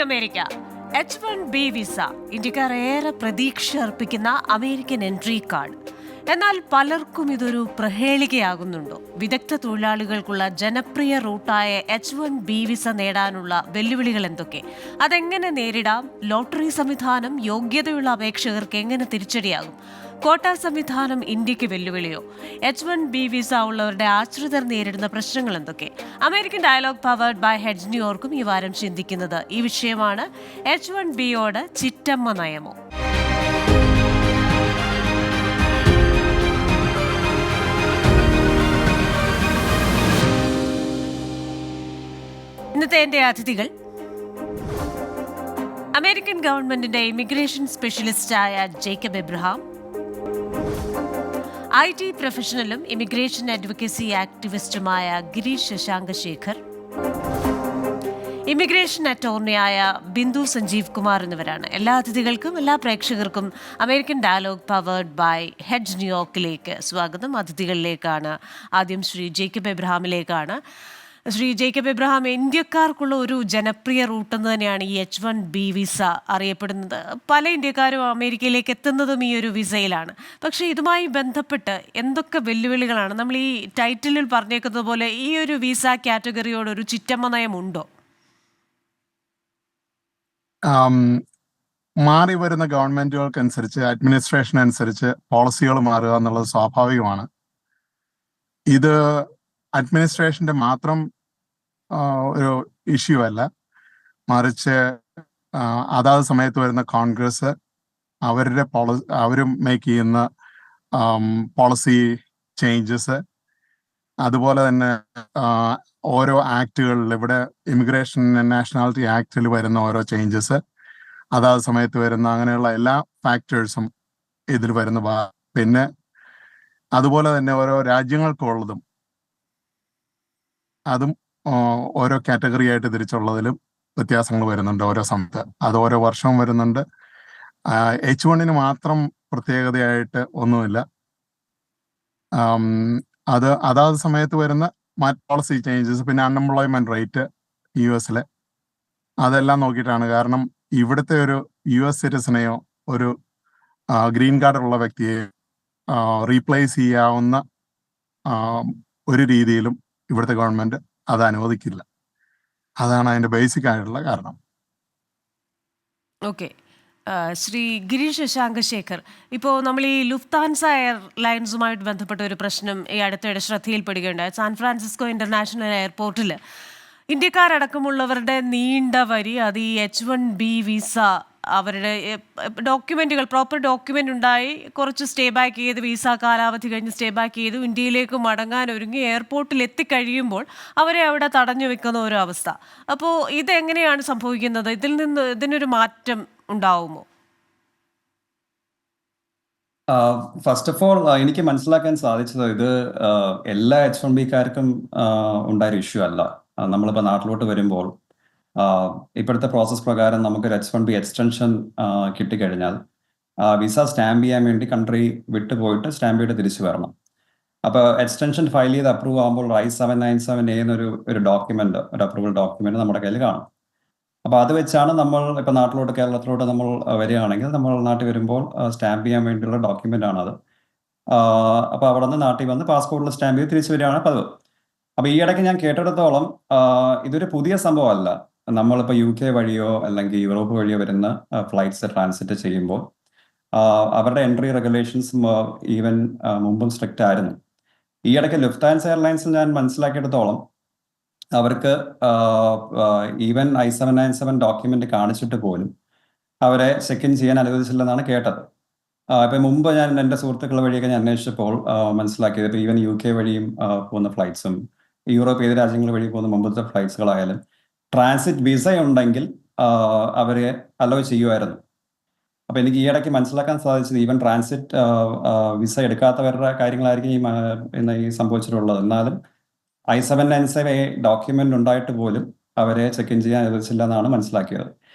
Morning America. H-1B visa ഇന്ത്യക്കാർ ഏറെ പ്രതീക്ഷ അർപ്പിക്കുന്ന അമേരിക്കൻ എൻട്രി കാർഡ്. എന്നാൽ പലർക്കും ഇതൊരു പ്രഹേളികയാകുന്നുണ്ടോ? വിദഗ്ധ തൊഴിലാളികൾക്കുള്ള ജനപ്രിയ റൂട്ടായ H-1B വിസ നേടാനുള്ള വെല്ലുവിളികൾ എന്തൊക്കെ? അതെങ്ങനെ നേരിടാം? ലോട്ടറി സംവിധാനം യോഗ്യതയുള്ള അപേക്ഷകർക്ക് എങ്ങനെ തിരിച്ചടിയാകും? ക്വാട്ട സംവിധാനം ഇന്ത്യക്ക് വെല്ലുവിളിയോ? H-1B വിസ ഉള്ളവരുടെ ആശ്രിതർ നേരിടുന്ന പ്രശ്നങ്ങൾ എന്തൊക്കെ? American dialogue powered by Hedge ന്യൂയോർക്കും ഈ വാരം ചിന്തിക്കുന്നത് ഈ വിഷയമാണ്. H-1Bയോട് ചിറ്റമ്മ നയമോ? ഇന്നത്തെ എന്റെ അതിഥികൾ അമേരിക്കൻ ഗവൺമെന്റിന്റെ ഇമിഗ്രേഷൻ സ്പെഷ്യലിസ്റ്റായ ജേക്കബ് എബ്രഹാം, IT പ്രൊഫഷണലും ഇമിഗ്രേഷൻ അഡ്വക്കസി ആക്ടിവിസ്റ്റുമായ ഗിരീഷ് ശശാങ്ക ശേഖർ, ഇമിഗ്രേഷൻ അറ്റോർണിയായ ബിന്ദു സഞ്ജീവ് കുമാർ എന്നിവരാണ്. എല്ലാ അതിഥികൾക്കും എല്ലാ പ്രേക്ഷകർക്കും American dialogue powered by Hedge ന്യൂയോർക്കിലേക്ക് സ്വാഗതം. അതിഥികളിലേക്കാണ് ആദ്യം ശ്രീ ജേക്കബ് എബ്രഹാമിലേക്കാണ്. ശ്രീ ജേക്കബ് എബ്രഹാം, ഇന്ത്യക്കാർക്കുള്ള ഒരു ജനപ്രിയ റൂട്ട് എന്ന് തന്നെയാണ് ഈ H-1B വിസ അറിയപ്പെടുന്നത്. പല ഇന്ത്യക്കാരും അമേരിക്കയിലേക്ക് എത്തുന്നതും ഈ ഒരു വിസയിലാണ്. പക്ഷേ ഇതുമായി ബന്ധപ്പെട്ട് എന്തൊക്കെ വെല്ലുവിളികളാണ്? നമ്മൾ ഈ ടൈറ്റിലിൽ പറഞ്ഞേക്കുന്നത് പോലെ ഈ ഒരു വിസ കാറ്റഗറിയോട് ഒരു ചിറ്റമ്മ നയം ഉണ്ടോ? മാറി വരുന്ന ഗവൺമെന്റുകൾക്കനുസരിച്ച്, അഡ്മിനിസ്ട്രേഷൻ അനുസരിച്ച് പോളിസികൾ മാറുക എന്നുള്ളത് സ്വാഭാവികമാണ്. ഇത് അഡ്മിനിസ്ട്രേഷന്റെ മാത്രം ഒരു ഇഷ്യൂ അല്ല, മറിച്ച് അതാത് സമയത്ത് വരുന്ന കോൺഗ്രസ് അവരും മേക്ക് ചെയ്യുന്ന പോളിസി ചേഞ്ചസ്, അതുപോലെ തന്നെ ഓരോ ആക്ടുകളിൽ, ഇവിടെ ഇമിഗ്രേഷൻ ആൻഡ് നാഷണാലിറ്റി ആക്ടിൽ വരുന്ന ഓരോ ചേഞ്ചസ്, അതാത് സമയത്ത് വരുന്ന അങ്ങനെയുള്ള എല്ലാ ഫാക്ടേഴ്സും ഇതിൽ വരുന്ന. പിന്നെ അതുപോലെ തന്നെ ഓരോ രാജ്യങ്ങൾക്കുള്ളതും അതും ഓരോ കാറ്റഗറി ആയിട്ട് തിരിച്ചുള്ളതിലും വ്യത്യാസങ്ങൾ വരുന്നുണ്ട് ഓരോ സമയത്ത്. അത് ഓരോ വർഷവും വരുന്നുണ്ട്. H-1 മാത്രം പ്രത്യേകതയായിട്ട് ഒന്നുമില്ല. അത് അതാത് സമയത്ത് വരുന്ന പോളിസി ചേഞ്ചസ്, പിന്നെ അൺഎംപ്ലോയ്മെന്റ് റേറ്റ് US അതെല്ലാം നോക്കിയിട്ടാണ്. കാരണം ഇവിടുത്തെ ഒരു US സിറ്റിസനെയോ ഒരു ഗ്രീൻ കാർഡ് ഉള്ള വ്യക്തിയെ റീപ്ലേസ് ചെയ്യാവുന്ന ഒരു രീതിയിലും ഇവിടുത്തെ ഗവൺമെന്റ് അത് അനുവദിക്കില്ല. അതാണ് അതിന്റെ ബേസിക് ആയിട്ടുള്ള കാരണം. ഓക്കെ, ശ്രീ ഗിരീഷ് ശശാങ്ക ശേഖർ, ഇപ്പോൾ നമ്മൾ ഈ ലുഫ്താൻസ എയർലൈൻസുമായിട്ട് ബന്ധപ്പെട്ട ഒരു പ്രശ്നം ഈ അടുത്തിടെ ശ്രദ്ധയിൽപ്പെടുകയുണ്ടായി. സാൻ ഫ്രാൻസിസ്കോ ഇന്റർനാഷണൽ എയർപോർട്ടിൽ ഇന്ത്യക്കാരടക്കമുള്ളവരുടെ നീണ്ട വരി. അത് ഈ H-1B വിസ, അവരുടെ ഡോക്യുമെന്റുകൾ, പ്രോപ്പർ ഡോക്യുമെന്റ് ഉണ്ടായി, കുറച്ച് സ്റ്റേ ബാക്ക് ചെയ്ത്, വിസ കാലാവധി കഴിഞ്ഞ് സ്റ്റേ ബാക്ക് ചെയ്തു, ഇന്ത്യയിലേക്ക് മടങ്ങാൻ ഒരുങ്ങി എയർപോർട്ടിൽ എത്തിക്കഴിയുമ്പോൾ അവരെ അവിടെ തടഞ്ഞു വെക്കുന്ന ഒരു അവസ്ഥ. അപ്പോൾ ഇതെങ്ങനെയാണ് സംഭവിക്കുന്നത്? ഇതിനൊരു മാറ്റം ഉണ്ടാവുമോ? ഫസ്റ്റ് ഓഫ് ഓൾ, എനിക്ക് മനസ്സിലാക്കാൻ സാധിച്ചത് ഇത് എല്ലാ H-1Bക്കാർക്കും ഉണ്ടായൊരു ഇഷ്യൂ അല്ല. നമ്മളിപ്പോൾ നാട്ടിലോട്ട് വരുമ്പോൾ ഇപ്പോഴത്തെ പ്രോസസ് പ്രകാരം നമുക്കൊരു H-1B എക്സ്റ്റൻഷൻ കിട്ടിക്കഴിഞ്ഞാൽ വിസ സ്റ്റാമ്പ് ചെയ്യാൻ വേണ്ടി കൺട്രി വിട്ടു പോയിട്ട് സ്റ്റാമ്പ് ചെയ്ത് തിരിച്ചു വരണം. അപ്പോൾ എക്സ്റ്റൻഷൻ ഫയൽ ചെയ്ത് അപ്രൂവ് ആകുമ്പോൾ I-797A എന്നൊരു ഡോക്യുമെന്റ്, ഒരു അപ്രൂവൽ ഡോക്യുമെന്റ് നമ്മുടെ കയ്യിൽ കാണും. അപ്പോൾ അത് വെച്ചാണ് നമ്മൾ ഇപ്പോൾ നാട്ടിലോട്ട്, കേരളത്തിലോട്ട് നമ്മൾ വരികയാണെങ്കിൽ, നമ്മൾ നാട്ടിൽ വരുമ്പോൾ സ്റ്റാമ്പ് ചെയ്യാൻ വേണ്ടിയുള്ള ഡോക്യുമെന്റ് ആണത്. അപ്പോൾ അവിടെ നിന്ന് നാട്ടിൽ വന്ന് പാസ്പോർട്ടിൽ സ്റ്റാമ്പ് ചെയ്ത് തിരിച്ചു വരികയാണ് പതിവ്. അപ്പോൾ ഈ ഇടയ്ക്ക് ഞാൻ കേട്ടിടത്തോളം ഇതൊരു പുതിയ സംഭവമല്ല. നമ്മളിപ്പോൾ UK വഴിയോ അല്ലെങ്കിൽ യൂറോപ്പ് വഴിയോ വരുന്ന ഫ്ലൈറ്റ്സ് ട്രാൻസിറ്റ് ചെയ്യുമ്പോൾ അവരുടെ എൻട്രി റെഗുലേഷൻസ് ഈവൻ മുമ്പും സ്ട്രിക്റ്റ് ആയിരുന്നു. ഈ ഇടയ്ക്ക് ലുഫ്താൻസ എയർലൈൻസിൽ ഞാൻ മനസ്സിലാക്കിയിടത്തോളം അവർക്ക് ഈവൻ I-797 ഡോക്യുമെന്റ് കാണിച്ചിട്ട് പോലും അവരെ ചെക്ക് ഇൻ ചെയ്യാൻ അനുവദിച്ചില്ലെന്നാണ് കേട്ടത്. ഇപ്പം മുമ്പ് ഞാൻ എൻ്റെ സുഹൃത്തുക്കൾ വഴിയൊക്കെ ഞാൻ അന്വേഷിച്ചപ്പോൾ മനസ്സിലാക്കിയത്, ഇപ്പോൾ ഈവൻ UK വഴിയും പോകുന്ന ഫ്ലൈറ്റ്സും യൂറോപ്പ് ഏത് രാജ്യങ്ങൾ വഴി പോകുന്ന മുമ്പത്തെ ഫ്ലൈറ്റ്സുകളായാലും ട്രാൻസിറ്റ് വിസ ഉണ്ടെങ്കിൽ അവരെ അലോ ചെയ്യുമായിരുന്നു. അപ്പോൾ എനിക്ക് ഈ ഇടയ്ക്ക് മനസ്സിലാക്കാൻ സാധിച്ചത് ഈവൻ ട്രാൻസിറ്റ് വിസ എടുക്കാത്തവരുടെ കാര്യങ്ങളായിരിക്കും ഈ സംഭവിച്ചിട്ടുള്ളത്. എന്നാലും I-797A ഡോക്യുമെന്റ് ഉണ്ടായിട്ട് പോലും അവരെ ചെക്ക് ഇൻ ചെയ്യാൻ അനുവദിച്ചില്ല എന്നാണ് മനസ്സിലാക്കിയത്.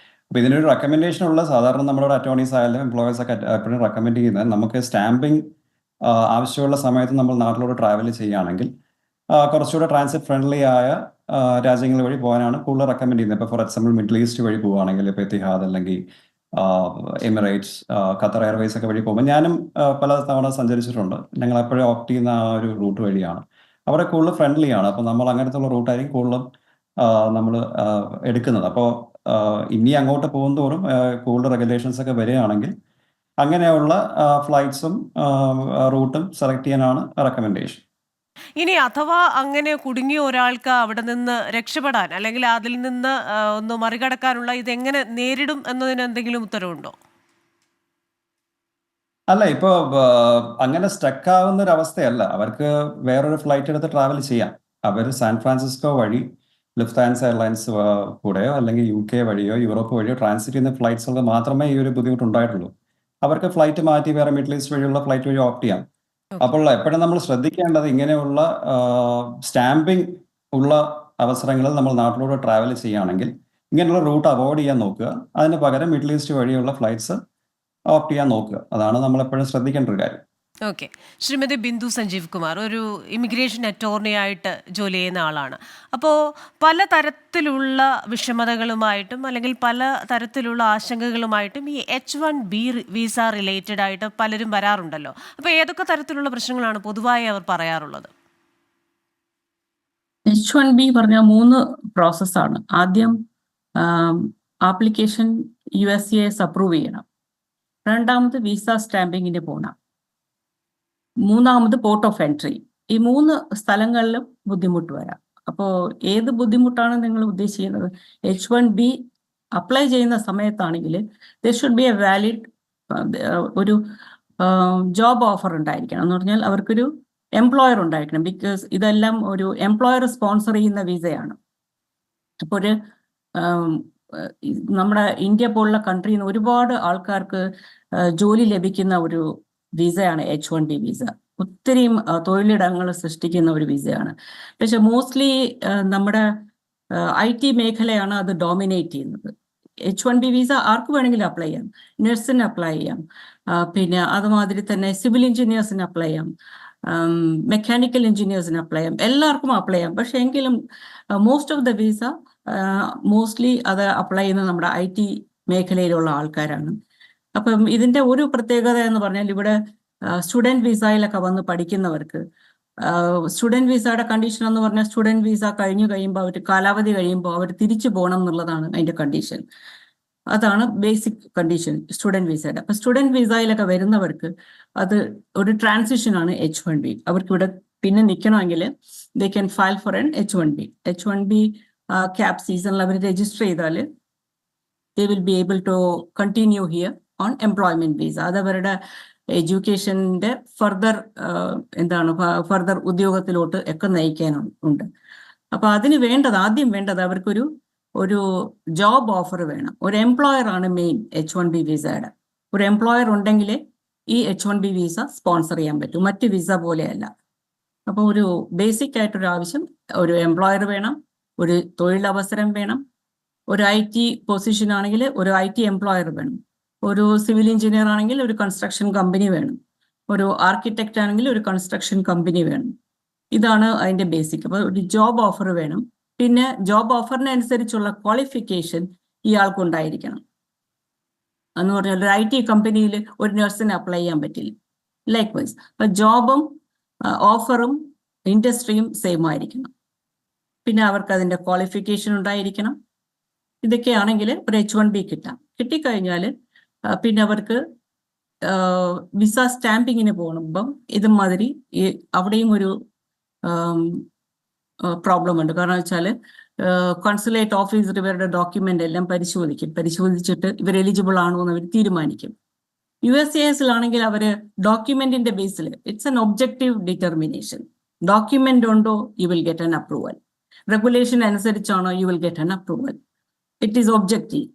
അപ്പോൾ ഇതിനൊരു റെക്കമെൻഡേഷൻ ഉള്ള, സാധാരണ നമ്മുടെ അറ്റോർണീസ് ആയാലും എംപ്ലോയേഴ്സ് ഒക്കെ എപ്പോഴും റെക്കമെൻഡ് ചെയ്യുന്നത്, നമുക്ക് സ്റ്റാമ്പിങ് ആവശ്യമുള്ള സമയത്ത് നമ്മൾ നാട്ടിലോട്ട് ട്രാവൽ ചെയ്യുകയാണെങ്കിൽ കുറച്ചുകൂടെ ട്രാൻസിറ്റ് ഫ്രണ്ട്ലി ആയ രാജ്യങ്ങൾ വഴി പോകാനാണ് കൂടുതൽ റെക്കമെൻഡ് ചെയ്യുന്നത്. ഇപ്പോൾ ഫോർ എക്സാമ്പിൾ മിഡിൽ ഈസ്റ്റ് വഴി പോവുകയാണെങ്കിൽ ഇപ്പോൾ എത്തിഹാദ് അല്ലെങ്കിൽ എമിറേറ്റ്സ്, ഖത്തർ എയർവേസ് ഒക്കെ വഴി പോകുമ്പോൾ ഞാനും പല തവണ സഞ്ചരിച്ചിട്ടുണ്ട്. ഞങ്ങൾ എപ്പോഴും ഓപ്റ്റ് ചെയ്യുന്ന ആ ഒരു റൂട്ട് വഴിയാണ്. അവിടെ കൂടുതൽ ഫ്രണ്ട്ലി ആണ്. അപ്പോൾ നമ്മൾ അങ്ങനത്തെ ഉള്ള റൂട്ടായിരിക്കും കൂടുതലും നമ്മൾ എടുക്കുന്നത്. അപ്പോൾ ഇനി അങ്ങോട്ട് പോകുന്തോറും കൂടുതൽ റെഗുലേഷൻസ് ഒക്കെ വരികയാണെങ്കിൽ അങ്ങനെയുള്ള ഫ്ലൈറ്റ്സും റൂട്ടും സെലക്ട് ചെയ്യാനാണ് റെക്കമെൻഡേഷൻ. ഇനി അഥവാ അങ്ങനെ കുടുങ്ങിയ ഒരാൾക്ക് അവിടെ നിന്ന് രക്ഷപ്പെടാൻ അല്ലെങ്കിൽ അതിൽ നിന്ന് ഒന്ന് മറികടക്കാനുള്ള ഇതെങ്ങനെ നേരിടും എന്നതിന് എന്തെങ്കിലും ഉത്തരവുണ്ടോ? അല്ല, ഇപ്പോൾ അങ്ങനെ സ്റ്റക്ക് ആവുന്ന ഒരു അവസ്ഥയല്ല. അവർക്ക് വേറൊരു ഫ്ലൈറ്റ് എടുത്ത് ട്രാവൽ ചെയ്യാം. അവർ സാൻ ഫ്രാൻസിസ്കോ വഴി ലുഫ്താൻസ എയർലൈൻസ് കൂടെയോ അല്ലെങ്കിൽ UK വഴിയോ യൂറോപ്പ് വഴിയോ ട്രാൻസിറ്റ് ചെയ്യുന്ന ഫ്ലൈറ്റ്സുകൾ മാത്രമേ ഈ ഒരു ബുദ്ധിമുട്ടുണ്ടായിട്ടുള്ളൂ. അവർക്ക് ഫ്ലൈറ്റ് മാറ്റി വേറെ മിഡിൽ ഈസ്റ്റ് വഴിയുള്ള ഫ്ലൈറ്റ് വഴി ഓപ്റ്റ് ചെയ്യാം. അപ്പോൾ എപ്പോഴും നമ്മൾ ശ്രദ്ധിക്കേണ്ടത് ഇങ്ങനെയുള്ള സ്റ്റാമ്പിംഗ് ഉള്ള അവസരങ്ങളിൽ നമ്മൾ നാട്ടിലൂടെ ട്രാവൽ ചെയ്യുകയാണെങ്കിൽ ഇങ്ങനെയുള്ള റൂട്ട് അവോയ്ഡ് ചെയ്യാൻ നോക്കുക. അതിന് പകരം മിഡിൽ ഈസ്റ്റ് വഴിയുള്ള ഫ്ലൈറ്റ്സ് ഓപ്റ്റ് ചെയ്യാൻ നോക്കുക. അതാണ് നമ്മൾ എപ്പോഴും ശ്രദ്ധിക്കേണ്ട ഒരു കാര്യം. ഓക്കെ. ശ്രീമതി ബിന്ദു സഞ്ജീവ് കുമാർ ഒരു ഇമിഗ്രേഷൻ അറ്റോർണി ആയിട്ട് ജോലി ചെയ്യുന്ന ആളാണ്. അപ്പോൾ പല തരത്തിലുള്ള വിഷമതകളുമായിട്ടും അല്ലെങ്കിൽ പല തരത്തിലുള്ള ആശങ്കകളുമായിട്ടും ഈ H1B വിസ റിലേറ്റഡ് ആയിട്ട് പലരും വരാറുണ്ടല്ലോ. അപ്പോൾ ഏതൊക്കെ തരത്തിലുള്ള പ്രശ്നങ്ങളാണ് പൊതുവായി അവർ പറയാറുള്ളത്? H1B പറഞ്ഞ 3 പ്രോസസ്സാണ്. ആദ്യം ആപ്ലിക്കേഷൻ USCIS അപ്രൂവ് ചെയ്യണം. രണ്ടാമത് വിസ സ്റ്റാമ്പിങ്ങിന് പോകണം. മൂന്നാമത് പോർട്ട് ഓഫ് എൻട്രി. ഈ 3 സ്ഥലങ്ങളിലും ബുദ്ധിമുട്ട് വരാം. അപ്പോൾ ഏത് ബുദ്ധിമുട്ടാണ് നിങ്ങൾ ഉദ്ദേശിക്കുന്നത്? H1B അപ്ലൈ ചെയ്യുന്ന സമയത്താണെങ്കിൽ there should be A valid ഒരു ജോബ് ഓഫർ ഉണ്ടായിരിക്കണം. എന്ന് പറഞ്ഞാൽ അവർക്കൊരു എംപ്ലോയർ ഉണ്ടായിരിക്കണം. ബിക്കോസ് ഇതെല്ലാം ഒരു എംപ്ലോയർ സ്പോൺസർ ചെയ്യുന്ന വിസയാണ്. അപ്പോൾ ഒരു നമ്മുടെ ഇന്ത്യ പോലുള്ള കൺട്രിയിൽ നിന്ന് ഒരുപാട് ആൾക്കാർക്ക് ജോലി ലഭിക്കുന്ന ഒരു വിസയാണ് H1B വിസ. ഒത്തിരിയും തൊഴിലിടങ്ങൾ സൃഷ്ടിക്കുന്ന ഒരു വിസയാണ്. പക്ഷെ മോസ്റ്റ്ലി നമ്മുടെ IT മേഖലയാണ് അത് ഡോമിനേറ്റ് ചെയ്യുന്നത്. H1B വിസ ആർക്ക് വേണമെങ്കിലും അപ്ലൈ ചെയ്യാം. നഴ്സിന് അപ്ലൈ ചെയ്യാം, പിന്നെ അതുമാതിരി തന്നെ സിവിൽ എഞ്ചിനീയേഴ്സിന് അപ്ലൈ ചെയ്യാം, മെക്കാനിക്കൽ എഞ്ചിനീയേഴ്സിന് അപ്ലൈ ചെയ്യാം, എല്ലാവർക്കും അപ്ലൈ ചെയ്യാം. പക്ഷെ എങ്കിലും most of the visa mostly അത് അപ്ലൈ ചെയ്യുന്നത് നമ്മുടെ IT മേഖലയിലുള്ള ആൾക്കാരാണ്. അപ്പം ഇതിന്റെ ഒരു പ്രത്യേകത എന്ന് പറഞ്ഞാൽ ഇവിടെ സ്റ്റുഡൻറ് വിസയിലൊക്കെ വന്ന് പഠിക്കുന്നവർക്ക് സ്റ്റുഡൻറ് വിസയുടെ കണ്ടീഷൻ എന്ന് പറഞ്ഞാൽ സ്റ്റുഡൻറ് വിസ കഴിയുമ്പോൾ അവർ കാലാവധി കഴിയുമ്പോൾ അവർ തിരിച്ചു പോകണം എന്നുള്ളതാണ് അതിന്റെ കണ്ടീഷൻ. അതാണ് ബേസിക് കണ്ടീഷൻ സ്റ്റുഡൻറ് വിസയുടെ. അപ്പൊ സ്റ്റുഡൻറ് വിസയിലൊക്കെ വരുന്നവർക്ക് അത് ഒരു ട്രാൻസിഷനാണ് H1B. അവർക്ക് ഇവിടെ പിന്നെ നിൽക്കണമെങ്കിൽ they can file for an H1B cap സീസണിൽ അവർ രജിസ്റ്റർ ചെയ്താൽ they will be able to continue here on employment visa. അത് അവരുടെ എഡ്യൂക്കേഷൻ്റെ ഫർദർ ഉദ്യോഗത്തിലോട്ട് ഒക്കെ നയിക്കാനുണ്ട്. അപ്പൊ അതിന് ആദ്യം വേണ്ടത് അവർക്കൊരു ജോബ് ഓഫർ വേണം. ഒരു എംപ്ലോയർ ആണ് മെയിൻ H1B വിസയുടെ. ഒരു എംപ്ലോയർ ഉണ്ടെങ്കിൽ ഈ H1B വിസ സ്പോൺസർ ചെയ്യാൻ പറ്റും. മറ്റ് വിസ പോലെയല്ല. അപ്പോൾ ഒരു ബേസിക് ആയിട്ടൊരു ആവശ്യം ഒരു എംപ്ലോയർ വേണം, ഒരു തൊഴിലവസരം വേണം, ഒരു IT പൊസിഷൻ ആണെങ്കിൽ ഒരു IT എംപ്ലോയർ വേണം, ഒരു സിവിൽ എഞ്ചിനീയർ ആണെങ്കിൽ ഒരു കൺസ്ട്രക്ഷൻ കമ്പനി വേണം, ഒരു ആർക്കിടെക്റ്റ് ആണെങ്കിൽ ഒരു കൺസ്ട്രക്ഷൻ കമ്പനി വേണം. ഇതാണ് അതിന്റെ ബേസിക്. അപ്പോൾ ഒരു ജോബ് ഓഫർ വേണം. പിന്നെ ജോബ് ഓഫറിനനുസരിച്ചുള്ള ക്വാളിഫിക്കേഷൻ ഇയാൾക്ക് ഉണ്ടായിരിക്കണം. എന്ന് പറഞ്ഞാൽ ഒരു IT കമ്പനിയിൽ ഒരു നഴ്സിന് അപ്ലൈ ചെയ്യാൻ പറ്റില്ല. ലൈക്ക് വൈസ് അപ്പൊ ജോബും ഓഫറും ഇൻഡസ്ട്രിയും സെയിം ആയിരിക്കണം. പിന്നെ അവർക്ക് അതിന്റെ ക്വാളിഫിക്കേഷൻ ഉണ്ടായിരിക്കണം. ഇതൊക്കെയാണെങ്കിൽ ഒരു H1B കിട്ടിക്കഴിഞ്ഞാൽ പിന്നെ അവർക്ക് വിസ സ്റ്റാമ്പിങ്ങിന് പോകുമ്പം ഇതുമാതിരി അവിടെയും ഒരു പ്രോബ്ലം ഉണ്ട്. കാരണം വെച്ചാൽ കോൺസുലേറ്റ് ഓഫീസർ ഇവരുടെ ഡോക്യുമെന്റ് എല്ലാം പരിശോധിച്ചിട്ട് ഇവർ എലിജിബിൾ ആണോ എന്ന് അവർ തീരുമാനിക്കും. USCISലാണെങ്കിൽ അവര് ഡോക്യുമെന്റിന്റെ ബേസിൽ it's an objective determination. Document ഉണ്ടോ you will get an approval. Regulation അനുസരിച്ചാണോ you will get an approval. It is objective.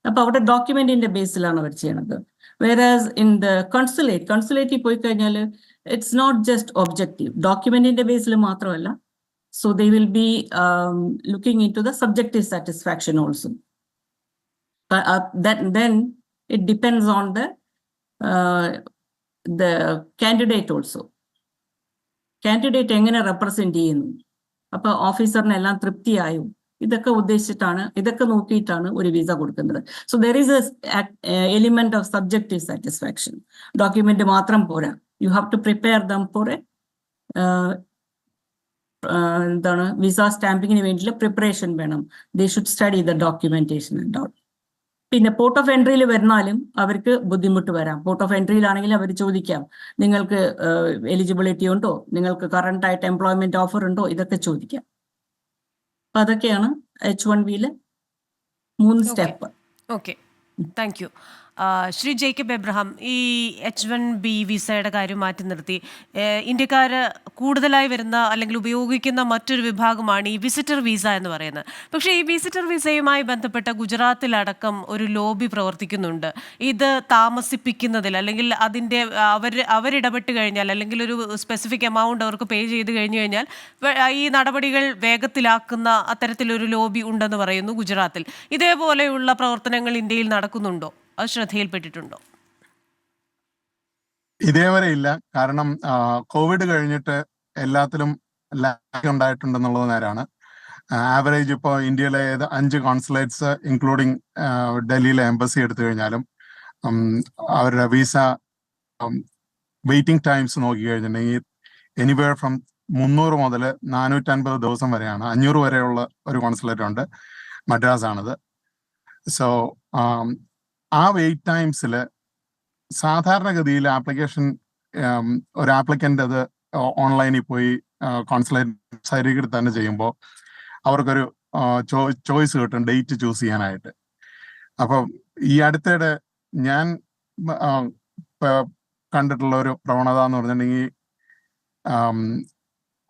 അപ്പൊ അവിടെ ഡോക്യുമെന്റിന്റെ ബേസിലാണ് അവർ ചെയ്യണത്. വേറാസ് ഇൻ ദ കൺസുലേറ്റിൽ പോയി കഴിഞ്ഞാൽ ഇറ്റ്സ് നോട്ട് ജസ്റ്റ് ഒബ്ജക്റ്റീവ്, ഡോക്യുമെന്റിന്റെ ബേസിൽ മാത്രമല്ല. So they will be looking into the subjective satisfaction also. Then it depends on the candidate also. Candidate എങ്ങനെ റെപ്രസെന്റ് ചെയ്യുന്നു. അപ്പൊ ഓഫീസറിനെല്ലാം തൃപ്തിയായും ഇതൊക്കെ നോക്കിയിട്ടാണ് ഒരു വിസ കൊടുക്കുന്നത്. So there is element of subjective satisfaction. Document മാത്രം പോരാ, you have to prepare them for എന്താണ് വിസ സ്റ്റാമ്പിങ്ങിന് വേണ്ടിയുള്ള പ്രിപ്പറേഷൻ വേണം. They should study the documentation and all. പിന്നെ പോർട്ട് ഓഫ് എൻട്രിയിൽ വരുന്നാലും അവർക്ക് ബുദ്ധിമുട്ട് വരാം. പോർട്ട് ഓഫ് എൻട്രിയിലാണെങ്കിൽ അവർ ചോദിക്കാം, നിങ്ങൾക്ക് എലിജിബിലിറ്റി ഉണ്ടോ, നിങ്ങൾക്ക് കറണ്ട് ആയിട്ട് എംപ്ലോയ്മെന്റ് ഓഫർ ഉണ്ടോ, ഇതൊക്കെ ചോദിക്കാം. അപ്പൊ അതൊക്കെയാണ് H1B-യിലെ 3 step. Okay, thank you. Shri Jacob Abraham, ഈ H1B വിസയുടെ കാര്യം മാറ്റി നിർത്തി ഇന്ത്യക്കാർ കൂടുതലായി വരുന്ന അല്ലെങ്കിൽ ഉപയോഗിക്കുന്ന മറ്റൊരു വിഭാഗമാണ് ഈ വിസിറ്റർ വിസ എന്ന് പറയുന്നത്. പക്ഷേ ഈ വിസിറ്റർ വിസയുമായി ബന്ധപ്പെട്ട ഗുജറാത്തിലടക്കം ഒരു ലോബി പ്രവർത്തിക്കുന്നുണ്ട്. ഇത് താമസിപ്പിക്കുന്നതിൽ അല്ലെങ്കിൽ അതിൻ്റെ അവരിടപെട്ട് കഴിഞ്ഞാൽ അല്ലെങ്കിൽ ഒരു സ്പെസിഫിക് എമൗണ്ട് അവർക്ക് പേ ചെയ്ത് കഴിഞ്ഞു കഴിഞ്ഞാൽ ഈ നടപടികൾ വേഗത്തിലാക്കുന്ന അത്തരത്തിലൊരു ലോബി ഉണ്ടെന്ന് പറയുന്നു ഗുജറാത്തിൽ. ഇതേപോലെയുള്ള പ്രവർത്തനങ്ങൾ ഇന്ത്യയിൽ നടക്കുന്നുണ്ടോ? അത് ശ്രദ്ധയിൽപ്പെട്ടിട്ടുണ്ടോ? ഇതേവരെ ഇല്ല. കാരണം കോവിഡ് കഴിഞ്ഞിട്ട് എല്ലാത്തിലും ലാഗ് ഉണ്ടായിട്ടുണ്ടെന്നുള്ളത് നേരാണ്. ആവറേജ് ഇപ്പോൾ ഇന്ത്യയിലെ 5 കോൺസുലേറ്റ്സ് ഇൻക്ലൂഡിങ് ഡൽഹിയിലെ എംബസി എടുത്തു കഴിഞ്ഞാലും അവരുടെ വിസ വെയിറ്റിംഗ് ടൈംസ് നോക്കി കഴിഞ്ഞിട്ടുണ്ടെങ്കിൽ എനിവേർ ഫ്രം 300 മുതൽ 450 ദിവസം വരെയാണ്. 500 വരെയുള്ള ഒരു കോൺസുലേറ്റ് ഉണ്ട്, മദ്രാസ് ആണിത്. സോ ആ വെയിറ്റ് ടൈംസിൽ സാധാരണഗതിയിൽ ആപ്ലിക്കേഷൻ ഒരു ആപ്ലിക്കൻ്റ് അത് ഓൺലൈനിൽ പോയി കോൺസുലേറ്റ് വെബ്സൈറ്റിൽ തന്നെ ചെയ്യുമ്പോൾ അവർക്കൊരു ചോയ്സ് കിട്ടും ഡേറ്റ് ചൂസ് ചെയ്യാനായിട്ട്. അപ്പം ഈ അടുത്തിടെ ഞാൻ കണ്ടിട്ടുള്ള ഒരു പ്രവണത എന്ന് പറഞ്ഞിട്ടുണ്ടെങ്കിൽ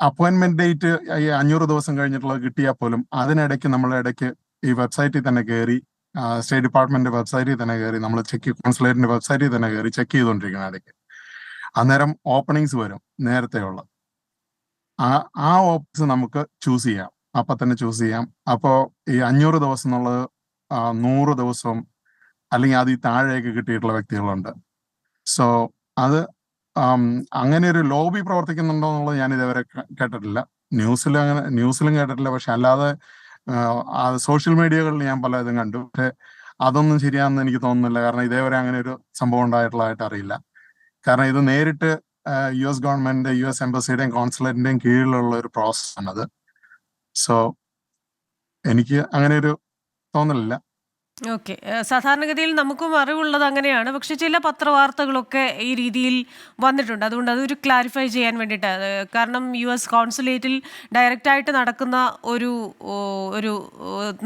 അപ്പോയിൻമെന്റ് ഡേറ്റ് ഈ 500 ദിവസം കഴിഞ്ഞിട്ടുള്ളത് കിട്ടിയാൽ പോലും അതിനിടയ്ക്ക് നമ്മളിടയ്ക്ക് ഈ വെബ്സൈറ്റിൽ തന്നെ കയറി സ്റ്റേറ്റ് ഡിപ്പാർട്ട്മെന്റ് വെബ്സൈറ്റിൽ തന്നെ കയറി നമ്മൾ കോൺസുലേറ്റിന്റെ വെബ്സൈറ്റിൽ തന്നെ കയറി ചെക്ക് ചെയ്തുകൊണ്ടിരിക്കുന്ന ഇടയ്ക്ക് അന്നേരം ഓപ്പണിങ്സ് വരും നേരത്തെയുള്ള. ആ ഓപ്ഷൻ നമുക്ക് ചൂസ് ചെയ്യാം, അപ്പൊ തന്നെ ചൂസ് ചെയ്യാം. അപ്പോൾ ഈ 500 ദിവസം എന്നുള്ളത് 100 ദിവസവും അല്ലെങ്കിൽ അതിൽ താഴേക്ക് കിട്ടിയിട്ടുള്ള വ്യക്തികളുണ്ട്. സോ അത് അങ്ങനെ ഒരു ലോബി പ്രവർത്തിക്കുന്നുണ്ടോ എന്നുള്ളത് ഞാൻ ഇതുവരെ കേട്ടിട്ടില്ല. ന്യൂസിലും കേട്ടിട്ടില്ല. പക്ഷെ അല്ലാതെ സോഷ്യൽ മീഡിയകളിൽ ഞാൻ പലതും കണ്ടു. പക്ഷെ അതൊന്നും ശരിയാണെന്ന് എനിക്ക് തോന്നുന്നില്ല. കാരണം ഇതേവരെ അങ്ങനെ ഒരു സംഭവം ഉണ്ടായിട്ടുള്ളതായിട്ട് അറിയില്ല. കാരണം ഇത് നേരിട്ട് US ഗവൺമെന്റ്, US എംബസിയുടെയും കോൺസുലേറ്റിന്റെയും കീഴിലുള്ള ഒരു പ്രോസസ്സാണത്. സോ എനിക്ക് അങ്ങനെ ഒരു തോന്നലില്ല. ഓക്കെ, സാധാരണഗതിയിൽ നമുക്കും അറിവുള്ളത് അങ്ങനെയാണ്. പക്ഷെ ചില പത്രവാർത്തകളൊക്കെ ഈ രീതിയിൽ വന്നിട്ടുണ്ട്. അതുകൊണ്ട് അതൊരു ക്ലാരിഫൈ ചെയ്യാൻ വേണ്ടിയിട്ട്, കാരണം US കോൺസുലേറ്റിൽ ഡയറക്റ്റായിട്ട് നടക്കുന്ന ഒരു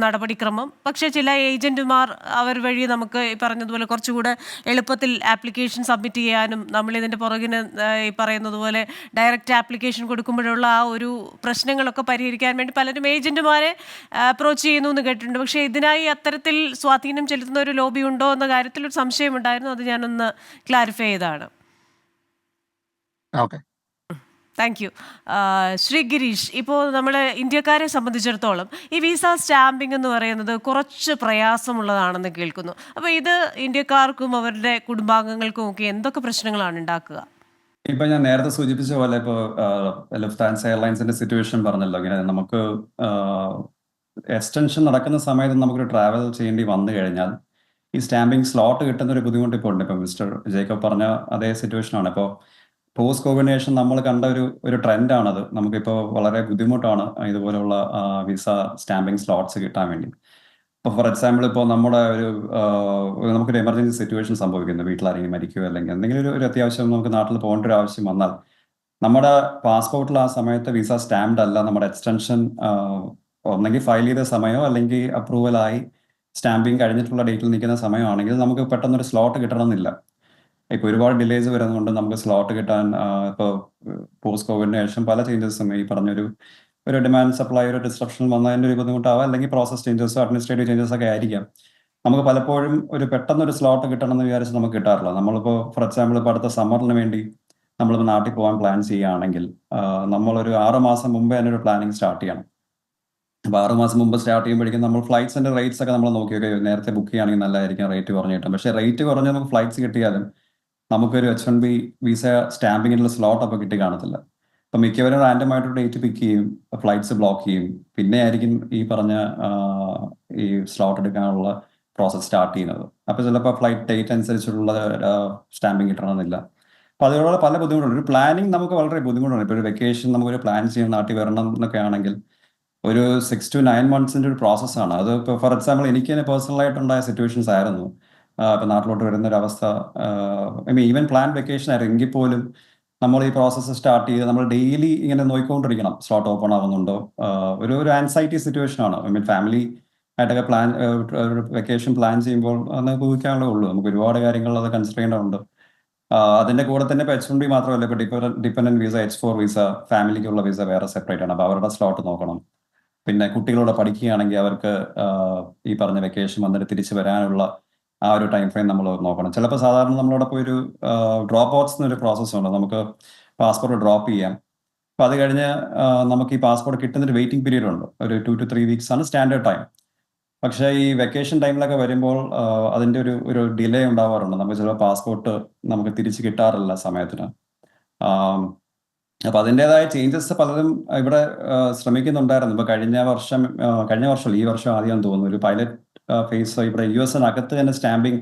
നടപടിക്രമം, പക്ഷേ ചില ഏജന്റുമാർ അവർ വഴി നമുക്ക് ഈ പറഞ്ഞതുപോലെ കുറച്ചുകൂടെ എളുപ്പത്തിൽ ആപ്ലിക്കേഷൻ സബ്മിറ്റ് ചെയ്യാനും നമ്മളിതിൻ്റെ പുറകിന് ഈ പറയുന്നത് പോലെ ഡയറക്റ്റ് ആപ്ലിക്കേഷൻ കൊടുക്കുമ്പോഴുള്ള ആ ഒരു പ്രശ്നങ്ങളൊക്കെ പരിഹരിക്കാൻ വേണ്ടി പലരും ഏജന്റുമാരെ അപ്രോച്ച് ചെയ്യുന്നു എന്ന് കേട്ടിട്ടുണ്ട്. പക്ഷേ ഇതിനായി അത്തരത്തിൽ സ്വാധീനം ചെലുത്തുന്ന ഒരു ലോബി ഉണ്ടോ എന്ന കാര്യത്തിൽ ഒരു സംശയമുണ്ടായിരുന്നു. അത് ഞാനൊന്ന് ക്ലാരിഫൈ ചെയ്തതാണ്. Thank you. ശ്രീ ഗിരീഷ്, ഇപ്പോൾ നമ്മൾ ഇന്ത്യക്കാരെ സംബന്ധിച്ചിടത്തോളം ഈ വിസ സ്റ്റാമ്പിംഗ് എന്ന് പറയുന്നത് കുറച്ച് പ്രയാസമുള്ളതാണെന്ന് കേൾക്കുന്നു. അപ്പോൾ ഇത് ഇന്ത്യക്കാർക്കും അവരുടെ കുടുംബാംഗങ്ങൾക്കും ഒക്കെ എന്തൊക്കെ പ്രശ്നങ്ങളാണ് ഉണ്ടാക്കുക? ഇപ്പൊ ഞാൻ നേരത്തെ സൂചിപ്പിച്ച പോലെ ഇപ്പോൾ ലുഫ്താൻസ എയർലൈൻസിന്റെ സിറ്റുവേഷൻ പറഞ്ഞല്ലോ, ഇങ്ങനെ നമുക്ക് എക്സ്റ്റൻഷൻ നടക്കുന്ന സമയത്ത് നമുക്കൊരു ട്രാവൽ ചെയ്യേണ്ടി വന്നു കഴിഞ്ഞാൽ ഈ സ്റ്റാമ്പിംഗ് സ്ലോട്ട് കിട്ടുന്ന ഒരു ബുദ്ധിമുട്ട് ഇപ്പോൾ ഉണ്ട്. ഇപ്പൊ മിസ്റ്റർ ജേക്കബ് പറഞ്ഞ അതേ സിറ്റുവേഷനാണ്. ഇപ്പോൾ പോസ്റ്റ് കോവിഡിനേഷൻ നമ്മൾ കണ്ട ഒരു ട്രെൻഡാണത്. നമുക്കിപ്പോൾ വളരെ ബുദ്ധിമുട്ടാണ് ഇതുപോലുള്ള വിസ സ്റ്റാമ്പിംഗ് സ്ലോട്ട്സ് കിട്ടാൻ വേണ്ടി. ഇപ്പോൾ ഫോർ എക്സാമ്പിൾ ഇപ്പോൾ നമ്മുടെ നമുക്കൊരു എമർജൻസി സിറ്റുവേഷൻ സംഭവിക്കുന്നു, വീട്ടിലാരെങ്കിലും മരിക്കുകയോ അല്ലെങ്കിൽ എന്തെങ്കിലും ഒരു അത്യാവശ്യം നമുക്ക് നാട്ടിൽ പോകേണ്ട ഒരു ആവശ്യം വന്നാൽ നമ്മുടെ പാസ്പോർട്ടിൽ ആ സമയത്ത് വിസ സ്റ്റാമ്പ്ഡ് അല്ല, നമ്മുടെ എക്സ്റ്റൻഷൻ ഒന്നെങ്കിൽ ഫയൽ ചെയ്ത സമയമോ അല്ലെങ്കിൽ അപ്രൂവലായി സ്റ്റാമ്പിങ് കഴിഞ്ഞിട്ടുള്ള ഡേറ്റിൽ നിൽക്കുന്ന സമയമാണെങ്കിൽ നമുക്ക് പെട്ടെന്നൊരു സ്ലോട്ട് കിട്ടണമെന്നില്ല. ഇപ്പോൾ ഒരുപാട് ഡിലേസ് വരുന്നതുകൊണ്ട് നമുക്ക് സ്ലോട്ട് കിട്ടാൻ ഇപ്പോൾ പോസ്റ്റ് കോവിഡിന് ശേഷം പല ചേഞ്ചസും ഈ പറഞ്ഞൊരു ഡിമാൻഡ് സപ്ലൈ ഒരു ഡിസ്ട്രപ്ഷൻ വന്നതിൻ്റെ ഒരു ബുദ്ധിമുട്ടാവാം, അല്ലെങ്കിൽ പ്രോസസ് ചേഞ്ചസോ അഡ്മിനിസ്ട്രേറ്റീവ് ചേഞ്ചസ് ഒക്കെ ആയിരിക്കാം. നമുക്ക് പലപ്പോഴും പെട്ടെന്നൊരു സ്ലോട്ട് കിട്ടണം എന്ന് വിചാരിച്ച് നമുക്ക് കിട്ടാറില്ല. നമ്മളിപ്പോൾ ഫോർ എക്സാമ്പിൾ ഇപ്പോൾ അടുത്ത സമ്മറിന് വേണ്ടി നമ്മളിപ്പോൾ നാട്ടിൽ പോകാൻ പ്ലാൻ ചെയ്യുകയാണെങ്കിൽ നമ്മളൊരു 6 മാസം മുമ്പേ തന്നെ ഒരു പ്ലാനിങ് സ്റ്റാർട്ട് ചെയ്യണം. അപ്പോൾ 6 മാസം മുമ്പ് സ്റ്റാർട്ട് ചെയ്യുമ്പോഴേക്കും നമ്മൾ ഫ്ലൈറ്റ്സിന്റെ റേറ്റ്സ് ഒക്കെ നമ്മൾ നോക്കിയൊക്കെ നേരത്തെ ബുക്ക് ചെയ്യുകയാണെങ്കിൽ നല്ലതായിരിക്കും, റേറ്റ് കുറഞ്ഞു കിട്ടും. പക്ഷേ റേറ്റ് കുറഞ്ഞ് നമുക്ക് ഫ്ലൈറ്റ്സ് കിട്ടിയാലും നമുക്കൊരു H1B വിസ സ്റ്റാമ്പിങ്ങിനുള്ള സ്ലോട്ട് അപ്പോൾ കിട്ടി കാണത്തില്ല. അപ്പം മിക്കവരും റാൻഡമായിട്ടൊരു ഡേറ്റ് പിക്ക് ചെയ്യും, ഫ്ലൈറ്റ്സ് ബ്ലോക്ക് ചെയ്യും, പിന്നെ ആയിരിക്കും ഈ പറഞ്ഞ ഈ സ്ലോട്ട് എടുക്കാനുള്ള പ്രോസസ് സ്റ്റാർട്ട് ചെയ്യുന്നത്. അപ്പോൾ ചിലപ്പോൾ ഫ്ലൈറ്റ് ഡേറ്റ് അനുസരിച്ചുള്ള സ്റ്റാമ്പിങ് കിട്ടണമെന്നില്ല. അപ്പോൾ അതിലുള്ള പല ബുദ്ധിമുട്ടുണ്ട്. ഒരു പ്ലാനിങ് നമുക്ക് വളരെ ബുദ്ധിമുട്ടാണ്. ഇപ്പോൾ ഒരു വെക്കേഷൻ നമുക്കൊരു പ്ലാൻ ചെയ്യാൻ നാട്ടിൽ വരണം എന്നൊക്കെ ആണെങ്കിൽ ഒരു 6 to 9 months ഒരു പ്രോസസ്സാണ്. അത് ഇപ്പോൾ ഫോർ എക്സാമ്പിൾ എനിക്ക് തന്നെ പേഴ്സണലായിട്ടുണ്ടായ സിറ്റുവേഷൻസ് ആയിരുന്നു. ഇപ്പം നാട്ടിലോട്ട് വരുന്ന ഒരു അവസ്ഥ, I mean even plan vacation ആയിരുന്നു എങ്കിൽ പോലും നമ്മൾ ഈ പ്രോസസ്സ് സ്റ്റാർട്ട് ചെയ്ത് നമ്മൾ ഡെയിലി ഇങ്ങനെ നോക്കിക്കൊണ്ടിരിക്കണം സ്ലോട്ട് ഓപ്പൺ ആവുന്നുണ്ടോ. ഒരു ആൻസൈറ്റി സിറ്റുവേഷൻ ആണ്. ഐ മീൻ ഫാമിലി ആയിട്ടൊക്കെ പ്ലാൻ ഒരു വെക്കേഷൻ പ്ലാൻ ചെയ്യുമ്പോൾ അന്ന് ഉപയോഗിക്കാനുള്ളേ ഉള്ളൂ. നമുക്ക് ഒരുപാട് കാര്യങ്ങൾ അത് കൺസിഡർ ചെയ്യേണ്ടതുണ്ട്. അതിന്റെ കൂടെ തന്നെ ഇപ്പോൾ H1B മാത്രമല്ല, ഇപ്പോൾ ഡിപ്പെൻഡന്റ് വിസ, H4 വിസ, ഫാമിലിക്കുള്ള വിസ വേറെ സെപ്പറേറ്റ് ആണ്. അപ്പോൾ അവരുടെ സ്ലോട്ട് നോക്കണം. പിന്നെ കുട്ടികളോട് പഠിക്കുകയാണെങ്കിൽ അവർക്ക് ഈ പറഞ്ഞ വെക്കേഷൻ വന്നിട്ട് തിരിച്ചു വരാനുള്ള ആ ഒരു ടൈം ഫ്രെയിം നമ്മൾ നോക്കണം. ചിലപ്പോൾ സാധാരണ നമ്മളോടൊപ്പം ഒരു ഡ്രോപ്പ് ഔട്ട്സ് എന്നൊരു പ്രോസസ്സ് ഉണ്ട്. നമുക്ക് പാസ്പോർട്ട് ഡ്രോപ്പ് ചെയ്യാം. അപ്പോൾ അത് കഴിഞ്ഞ് നമുക്ക് ഈ പാസ്പോർട്ട് കിട്ടുന്നൊരു വെയിറ്റിംഗ് പീരീഡ് ഉണ്ട്. ഒരു 2 to 3 weeks ആണ് സ്റ്റാൻഡേർഡ് ടൈം. പക്ഷേ ഈ വെക്കേഷൻ ടൈമിലൊക്കെ വരുമ്പോൾ അതിൻ്റെ ഒരു ഡിലേ ഉണ്ടാവാറുണ്ട്. നമുക്ക് ചിലപ്പോൾ പാസ്പോർട്ട് നമുക്ക് തിരിച്ച് കിട്ടാറില്ല സമയത്തിന്. അപ്പോൾ അതിൻ്റെതായ ചേഞ്ചസ് പലരും ഇവിടെ ശ്രമിക്കുന്നുണ്ടായിരുന്നു. ഇപ്പോൾ കഴിഞ്ഞ വർഷം ഈ വർഷം ആദ്യം തോന്നുന്നു ഒരു പൈലറ്റ് ഫേസ് ഇവിടെ US-നകത്ത് തന്നെ സ്റ്റാമ്പിങ്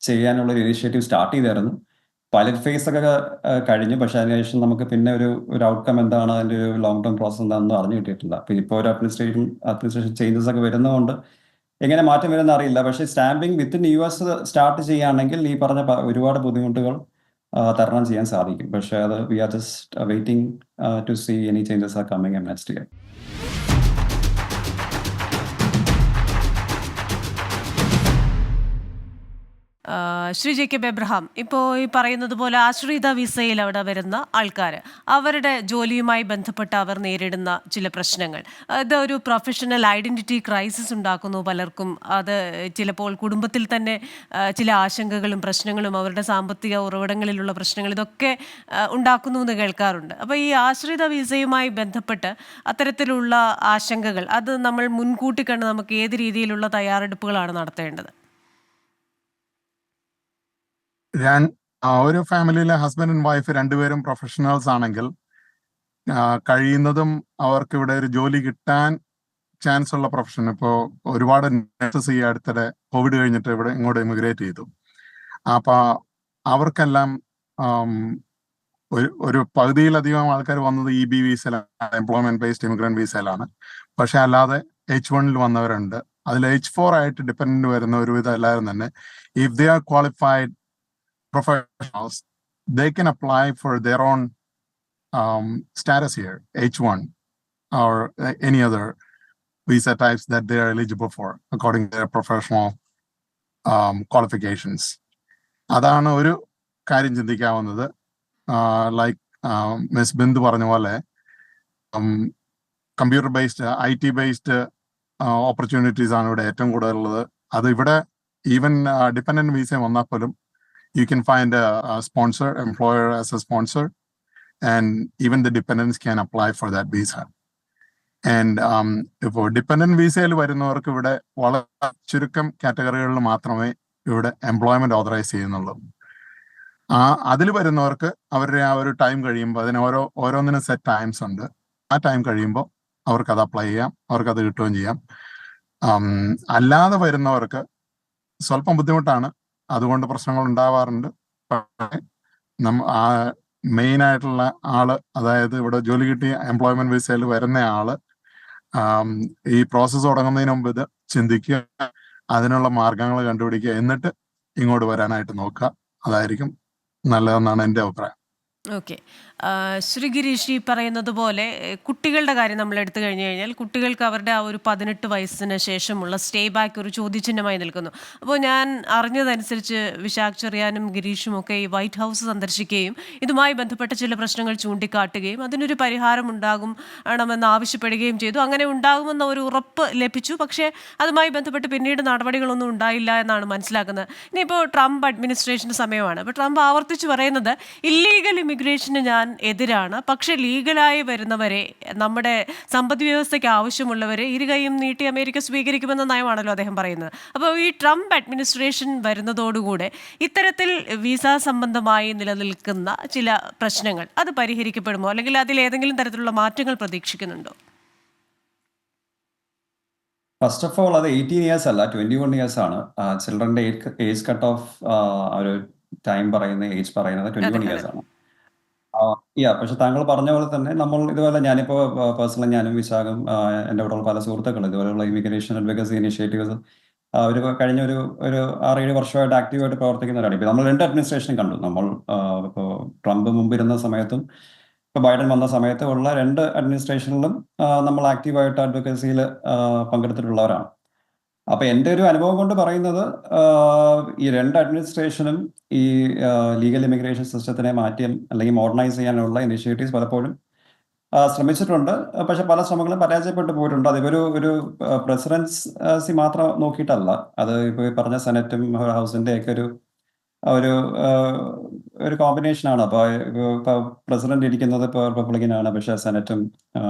ചെയ്യാനുള്ള ഒരു ഇനിഷ്യേറ്റീവ് സ്റ്റാർട്ട് ചെയ്തായിരുന്നു. പൈലറ്റ് ഫേസ് ഒക്കെ കഴിഞ്ഞു. പക്ഷേ അതിനുശേഷം നമുക്ക് പിന്നെ ഒരു ഔട്ട്കം എന്താണ്, അതിൻ്റെ ഒരു ലോങ് ടേം പ്രോസസ് എന്താണെന്ന് അറിഞ്ഞു കിട്ടിയിട്ടില്ല. അപ്പോൾ ഇപ്പോൾ ഒരു അഡ്മിനിസ്ട്രേഷൻ ചേഞ്ചസ് ഒക്കെ വരുന്നതുകൊണ്ട് എങ്ങനെ മാറ്റം വരുന്ന അറിയില്ല. പക്ഷേ സ്റ്റാമ്പിങ് വിത്തിൻ US സ്റ്റാർട്ട് ചെയ്യുകയാണെങ്കിൽ ഈ പറഞ്ഞ ഒരുപാട് ബുദ്ധിമുട്ടുകൾ തരണം ചെയ്യാൻ സാധിക്കും. പക്ഷേ അത് we are just waiting to see any changes are coming in next year. Shri Jacob Abraham, ഇപ്പോൾ ഈ പറയുന്നത് പോലെ ആശ്രിത വിസയിൽ അവിടെ വരുന്ന ആൾക്കാർ, അവരുടെ ജോലിയുമായി ബന്ധപ്പെട്ട് അവർ നേരിടുന്ന ചില പ്രശ്നങ്ങൾ, ഇത് ഒരു പ്രൊഫഷണൽ ഐഡൻറ്റിറ്റി ക്രൈസിസ് ഉണ്ടാക്കുന്നു പലർക്കും. അത് ചിലപ്പോൾ കുടുംബത്തിൽ തന്നെ ചില ആശങ്കകളും പ്രശ്നങ്ങളും അവരുടെ സാമ്പത്തിക ഉറവിടങ്ങളിലുള്ള പ്രശ്നങ്ങൾ ഇതൊക്കെ ഉണ്ടാക്കുന്നു എന്ന് കേൾക്കാറുണ്ട്. അപ്പോൾ ഈ ആശ്രിത വിസയുമായി ബന്ധപ്പെട്ട് അത്തരത്തിലുള്ള ആശങ്കകൾ അത് നമ്മൾ മുൻകൂട്ടി കണ്ട് നമുക്ക് ഏത് രീതിയിലുള്ള തയ്യാറെടുപ്പുകളാണ് നടത്തേണ്ടത്? ഒരു ഫാമിലിയിലെ ഹസ്ബൻഡ് ആൻഡ് വൈഫ് രണ്ടുപേരും പ്രൊഫഷണൽസ് ആണെങ്കിൽ കഴിയുന്നതും അവർക്ക് ഇവിടെ ഒരു ജോലി കിട്ടാൻ ചാൻസ് ഉള്ള പ്രൊഫഷൻ, ഇപ്പോൾ ഒരുപാട് നഴ്സസ് ഈ അടുത്തിടെ കോവിഡ് കഴിഞ്ഞിട്ട് ഇവിടെ ഇങ്ങോട്ട് ഇമിഗ്രേറ്റ് ചെയ്തു. അപ്പൊ അവർക്കെല്ലാം ഒരു പകുതിയിലധികം ആൾക്കാർ വന്നത് EB വിസയിലാണ്, എംപ്ലോയ്മെന്റ് ബേസ്ഡ് ഇമിഗ്രന്റ് വിസയിലാണ്. പക്ഷെ അല്ലാതെ H1 വന്നവരുണ്ട്. അതിൽ H4 ആയിട്ട് ഡിപ്പെൻഡന്റ് വരുന്ന ഒരുവിധം എല്ലാവരും തന്നെ, if they are qualified professionals, they can apply for their own status here, H1 or any other visa types that they are eligible for according to their professional qualifications. അതാണ് ഒരു കാര്യം ചിന്തിക്കാവുന്നത്. Like miss Bindu പറഞ്ഞ പോലെ computer based IT based opportunities ആണ് ഇവിടെ ഏറ്റവും കൂടുതലുള്ളത്. അത് ഇവിടെ ഈവൻ ഡിപ്പെൻഡന്റ് വിസ വന്നാൽ പോലും you can find a sponsor, employer as a sponsor, and even the dependents can apply for that visa. And ഇപ്പോൾ ഡിപ്പെൻഡന്റ് വിസയിൽ വരുന്നവർക്ക് ഇവിടെ വളരെ ചുരുക്കം കാറ്റഗറികളിൽ മാത്രമേ ഇവിടെ എംപ്ലോയ്മെന്റ് ഓതറൈസ് ചെയ്യുന്നുള്ളൂ. അതിൽ വരുന്നവർക്ക് അവരുടെ ആ ഒരു ടൈം കഴിയുമ്പോൾ അതിന് ഓരോന്നിനും സെറ്റ് ടൈംസ് ഉണ്ട്. ആ ടൈം കഴിയുമ്പോൾ അവർക്കത് അപ്ലൈ ചെയ്യാം, അവർക്കത് കിട്ടുകയും ചെയ്യാം. അല്ലാതെ വരുന്നവർക്ക് സ്വല്പം ബുദ്ധിമുട്ടാണ്, അതുകൊണ്ട് പ്രശ്നങ്ങൾ ഉണ്ടാവാറുണ്ട്. മെയിൻ ആയിട്ടുള്ള ആള്, അതായത് ഇവിടെ ജോലി കിട്ടി എംപ്ലോയ്മെന്റ് വിസയിൽ വരുന്ന ആള് ഈ പ്രോസസ്സ് തുടങ്ങുന്നതിന് മുമ്പ് ഇത് ചിന്തിക്കുക, അതിനുള്ള മാർഗങ്ങൾ കണ്ടുപിടിക്കുക, എന്നിട്ട് ഇങ്ങോട്ട് വരാനായിട്ട് നോക്കുക. അതായിരിക്കും നല്ലതെന്നാണ് എൻ്റെ അഭിപ്രായം. ഓക്കെ, ശ്രീ ഗിരീഷ് ഈ പറയുന്നത് പോലെ കുട്ടികളുടെ കാര്യം നമ്മൾ എടുത്തു കഴിഞ്ഞാൽ കുട്ടികൾക്ക് അവരുടെ ആ ഒരു 18 വയസ്സിന് ശേഷമുള്ള സ്റ്റേ ബാക്ക് ഒരു ചോദ്യചിഹ്നമായി നിൽക്കുന്നു. അപ്പോൾ ഞാൻ അറിഞ്ഞതനുസരിച്ച് വിശാഖ് ചെറിയാനും ഗിരീഷും ഒക്കെ ഈ വൈറ്റ് ഹൗസ് സന്ദർശിക്കുകയും ഇതുമായി ബന്ധപ്പെട്ട ചില പ്രശ്നങ്ങൾ ചൂണ്ടിക്കാട്ടുകയും അതിനൊരു പരിഹാരം ഉണ്ടാകുമെന്ന് ആവശ്യപ്പെടുകയും ചെയ്തു. അങ്ങനെ ഉണ്ടാകുമെന്ന ഒരു ഉറപ്പ് ലഭിച്ചു. പക്ഷേ അതുമായി ബന്ധപ്പെട്ട് പിന്നീട് നടപടികളൊന്നും ഉണ്ടായില്ല എന്നാണ് മനസ്സിലാക്കുന്നത്. ഇനിയിപ്പോൾ ട്രംപ് അഡ്മിനിസ്ട്രേഷൻ്റെ സമയമാണ്. അപ്പോൾ ട്രംപ് ആവർത്തിച്ച് പറയുന്നത് ഇല്ലീഗൽ ഇമിഗ്രേഷന് ഞാൻ എതിരാണ്, പക്ഷെ ലീഗലായി വരുന്നവരെ, നമ്മുടെ സമ്പദ് വ്യവസ്ഥയ്ക്ക് ആവശ്യമുള്ളവരെ ഇരുകൈയും നീട്ടി അമേരിക്ക സ്വീകരിക്കുമെന്ന നയമാണല്ലോ അദ്ദേഹം പറയുന്നത്. അപ്പോൾ ഈ ട്രംപ് അഡ്മിനിസ്ട്രേഷൻ വരുന്നതോടുകൂടെ ഇത്തരത്തിൽ വിസ സംബന്ധമായി നിലനിൽക്കുന്ന ചില പ്രശ്നങ്ങൾ അത് പരിഹരിക്കപ്പെടുമോ, അല്ലെങ്കിൽ അതിൽ ഏതെങ്കിലും തരത്തിലുള്ള മാറ്റങ്ങൾ പ്രതീക്ഷിക്കുന്നുണ്ടോ? ഫസ്റ്റ് ഓഫ് ഓൾ അത് 18 ഇയേഴ്സ് അല്ല, 21 ഇയേഴ്സ് ആണ്. ചിൽഡ്രന്റെ ഏജ് കട്ട് ഓഫ് ഒരു ടൈം പറയുന്ന ഏജ് പറയുന്നത് 21 ഇയേഴ്സ് ആണ്. പക്ഷെ താങ്കൾ പറഞ്ഞ പോലെ തന്നെ നമ്മൾ ഇതുപോലെ ഞാനിപ്പോൾ പേഴ്സണലി ഞാനും വിശാഖും എൻ്റെ കൂടെയുള്ള പല സുഹൃത്തുക്കളും ഇതുപോലെയുള്ള ഇമിഗ്രേഷൻ അഡ്വക്കസി ഇനിഷ്യേറ്റീവ്സ് ഒരു കഴിഞ്ഞ ഒരു 6-7 വർഷമായിട്ട് ആക്റ്റീവായിട്ട് പ്രവർത്തിക്കുന്നവരാണ്. ഇപ്പം നമ്മൾ 2 അഡ്മിനിസ്ട്രേഷൻ കണ്ടു. നമ്മൾ ഇപ്പോൾ ട്രംപ് മുമ്പിരുന്ന സമയത്തും ഇപ്പോൾ ബൈഡൻ വന്ന സമയത്തും ഉള്ള 2 അഡ്മിനിസ്ട്രേഷനിലും നമ്മൾ ആക്റ്റീവായിട്ട് അഡ്വക്കസിയിൽ പങ്കെടുത്തിട്ടുള്ളവരാണ്. അപ്പൊ എൻ്റെ ഒരു അനുഭവം കൊണ്ട് പറയുന്നത് ഈ 2 അഡ്മിനിസ്ട്രേഷനും ഈ ലീഗൽ ഇമിഗ്രേഷൻ സിസ്റ്റത്തിനെ മാറ്റി അല്ലെങ്കിൽ മോഡേണൈസ് ചെയ്യാനുള്ള ഇനിഷ്യേറ്റീവ്സ് പലപ്പോഴും ശ്രമിച്ചിട്ടുണ്ട്. പക്ഷെ പല ശ്രമങ്ങളും പരാജയപ്പെട്ടു പോയിട്ടുണ്ട്. ഒരു പ്രസിഡൻസി മാത്രം നോക്കിയിട്ടല്ല. അത് ഇപ്പോൾ പറഞ്ഞ സെനറ്റും ഹൗസിന്റെ ഒക്കെ ഒരു ഒരു കോമ്പിനേഷനാണ്. അപ്പോൾ പ്രസിഡന്റ് ഇരിക്കുന്നത് ഇപ്പോൾ റിപ്പബ്ലിക്കനാണ്, പക്ഷേ സെനറ്റും